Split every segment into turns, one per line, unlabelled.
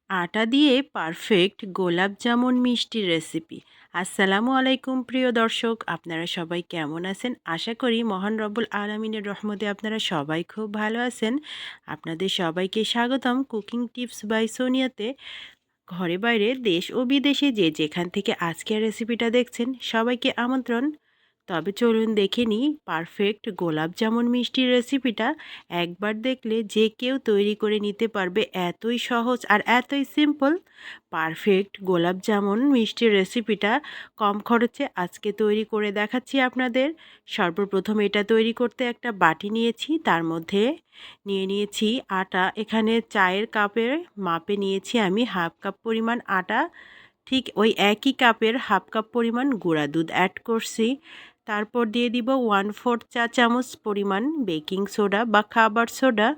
আটা দিয়ে পারফেক্ট গোলাপ জামুন মিষ্টির রেসিপি। আসসালামু আলাইকুম প্রিয় দর্শক, আপনারা সবাই কেমন আছেন? আশা করি মহান রব্বুল আলামিনের রহমতে আপনারা সবাই খুব ভালো আছেন। আপনাদের সবাইকে স্বাগতম কুকিং টিপস বাই সোনিয়াতে। ঘরে বাইরে দেশ ও বিদেশে যে যেখান থেকে আজকের রেসিপিটা দেখছেন সবাইকে আমন্ত্রণ। তবে চলুন দেখে নিই পারফেক্ট গোলাপ জামুন মিষ্টির রেসিপিটা। একবার দেখলে যে কেউ তৈরি করে নিতে পারবে, এতই সহজ আর এতই সিম্পল। পারফেক্ট গোলাপ জামুন মিষ্টির রেসিপিটা কম খরচে আজকে তৈরি করে দেখাচ্ছি আপনাদের। সর্বপ্রথম এটা তৈরি করতে একটা বাটি নিয়েছি, তার মধ্যে নিয়ে নিয়েছি আটা। এখানে চায়ের কাপের মাপে নিয়েছি আমি হাফ কাপ পরিমাণ আটা। ঠিক ওই একই কাপের হাফ কাপ পরিমাণ গুঁড়া দুধ অ্যাড করছি। তারপর দিয়ে দিব 1/4 চা চামচ পরিমাণ বেকিং সোডা বা খাবার সোডা।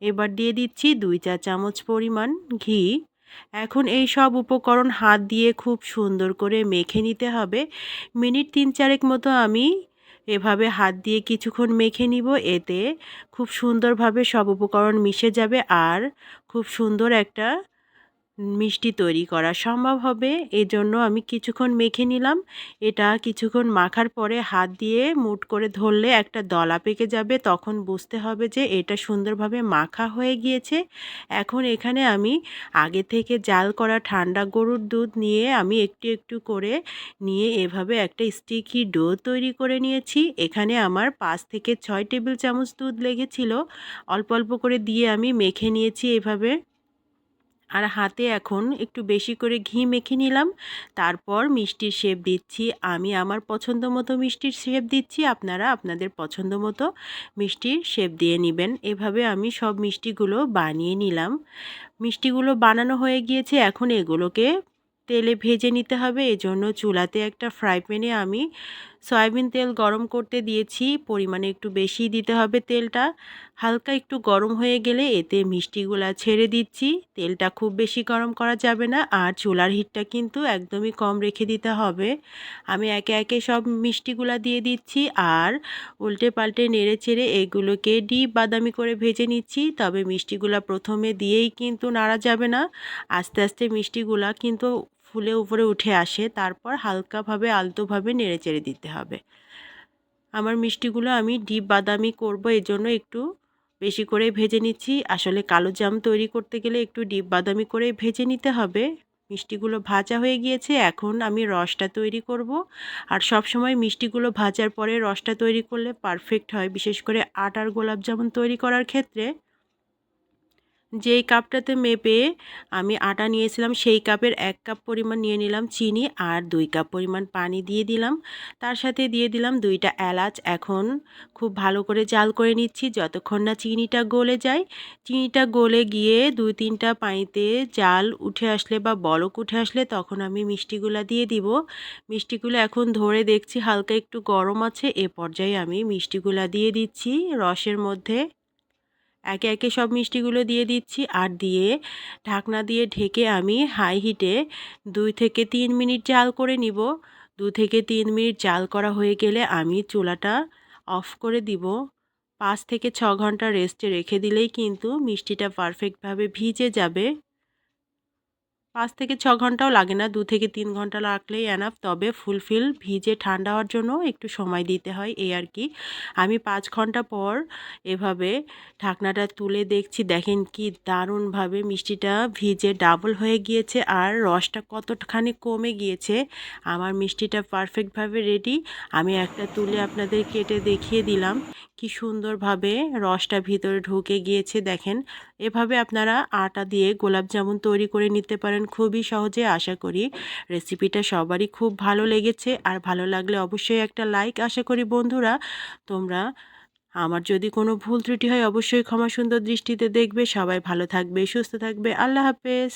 এবার দিয়ে দিচ্ছি 2 চা চামচ পরিমাণ ঘি। এখন এই সব উপকরণ হাত দিয়ে খুব সুন্দর করে মেখে নিতে হবে। মিনিট 3-4 মতো আমি এভাবে হাত দিয়ে কিছুক্ষণ মেখে নিব। এতে খুব সুন্দরভাবে সব উপকরণ মিশে যাবে আর খুব সুন্দর একটা মিষ্টি তৈরি করা সম্ভব হবে। এজন্য আমি কিছুক্ষণ মেখে নিলাম। এটা কিছুক্ষণ মাখার পরে হাত দিয়ে মুঠ করে ধরলে একটা দলা পেকে যাবে, তখন বুঝতে হবে যে এটা সুন্দরভাবে মাখা হয়ে গিয়েছে। এখন এখানে আমি আগে থেকে জাল করা ঠান্ডা গরুর দুধ নিয়ে আমি একটু একটু করে নিয়ে এভাবে একটা স্টিকি ডো তৈরি করে নিয়েছি। এখানে আমার 5 থেকে 6 টেবিল চামচ দুধ লেগেছিল। অল্প অল্প করে দিয়ে আমি মেখে নিয়েছি এভাবে। আর হাতে এখন একটু বেশি করে ঘি মেখে নিলাম। তারপর মিষ্টির শেপ দিচ্ছি। আমি আমার পছন্দ মতো মিষ্টির শেপ দিচ্ছি, আপনারা আপনাদের পছন্দ মতো মিষ্টির শেপ দিয়ে নেবেন। এভাবে আমি সব মিষ্টিগুলো বানিয়ে নিলাম। মিষ্টিগুলো বানানো হয়ে গিয়েছে, এখন এগুলোকে তেলে ভেজে নিতে হবে। এজন্য চুলাতে একটা ফ্রাই প্যানে আমি সয়াবিন তেল গরম করতে দিয়েছি। পরিমাণে একটু বেশি দিতে হবে তেলটা। হালকা একটু গরম হয়ে গেলে এতে মিষ্টিগুলা ছেড়ে দিচ্ছি। তেলটা খুব বেশি গরম করা যাবে না, আর চুলার হিটটা কিন্তু একদমই কম রেখে দিতে হবে। আমি একে একে সব মিষ্টিগুলা দিয়ে দিচ্ছি আর উল্টে পাল্টে নেড়ে চেড়ে এগুলোকে ডিপ বাদামি করে ভেজে নিচ্ছি। তবে মিষ্টিগুলা প্রথমে দিয়েই কিন্তু নাড়া যাবে না, আস্তে আস্তে মিষ্টিগুলা কিন্তু ফুলে উপরে উঠে আসে, তারপর হালকাভাবে আলতোভাবে নেড়ে চেড়ে দিতে হবে। আমার মিষ্টিগুলো আমি ডিপ বাদামি করব, এজন্য একটু বেশি করে ভেজে নিচ্ছি। আসলে কালো জাম তৈরি করতে গেলে একটু ডিপ বাদামি করে ভেজে নিতে হবে। মিষ্টিগুলো ভাজা হয়ে গিয়েছে, এখন আমি রসটা তৈরি করব। আর সব সময় মিষ্টিগুলো ভাজার পরে রসটা তৈরি করলে পারফেক্ট হয়, বিশেষ করে আটার গোলাপ জামুন তৈরি করার ক্ষেত্রে। যেই কাপটাতে মেপে আমি আটা নিয়েছিলাম সেই কাপের 1 কাপ পরিমাণ নিয়ে নিলাম চিনি আর 2 কাপ পরিমাণ পানি দিয়ে দিলাম। তার সাথে দিয়ে দিলাম 2টা এলাচ। এখন খুব ভালো করে জাল করে নিচ্ছি যতক্ষণ না চিনিটা গলে যায়। চিনিটা গলে গিয়ে 2-3টা পানিতে জাল উঠে আসলে বা বলক উঠে আসলে তখন আমি মিষ্টিগুলা দিয়ে দিব। মিষ্টিগুলো এখন ধরে দেখছি হালকা একটু গরম আছে, এ পর্যায়ে আমি মিষ্টিগুলা দিয়ে দিচ্ছি রসের মধ্যে। একে একে সব মিষ্টিগুলো দিয়ে দিচ্ছি আর দিয়ে ঢাকনা দিয়ে ঢেকে আমি হাই হিটে 2 থেকে 3 মিনিট জাল করে নিব। 2 থেকে 3 মিনিট জাল করা হয়ে গেলে আমি চুলাটা অফ করে দিব। 5 থেকে 6 ঘন্টা রেস্টে রেখে দিলেই কিন্তু মিষ্টিটা পারফেক্টভাবে ভিজে যাবে। 5 থেকে 6 ঘন্টাও লাগে না, 2 থেকে 3 ঘন্টা রাখলেই এনাফ। তবে ফুলফিল ভিজে ঠান্ডা হওয়ার জন্য একটু সময় দিতে হয়, এই আর কি। আমি 5 ঘন্টা পর এভাবে ঢাকনাটা তুলে দেখছি, দেখেন কি দারুণভাবে মিষ্টিটা ভিজে ডাবল হয়ে গিয়েছে আর রসটা কতখানি কমে গিয়েছে। আমার মিষ্টিটা পারফেক্টভাবে রেডি। আমি একটা তুলে আপনাদের কেটে দেখিয়ে দিলাম কি সুন্দরভাবে রসটা ভিতরে ঢুকে গিয়েছে, দেখেন। এভাবে আপনারা আটা দিয়ে গোলাপ জামুন তৈরি করে নিতে পারেন খুবই সহজে। আশা করি রেসিপিটা সবারই খুব ভালো লেগেছে, আর ভালো লাগলে অবশ্যই একটা লাইক। আশা করি বন্ধুরা তোমরা আমার যদি কোনো ভুল ত্রুটি হয় অবশ্যই ক্ষমা সুন্দর দৃষ্টিতে দেখবে। সবাই ভালো থাকবে, সুস্থ থাকবে। আল্লাহ হাফেজ।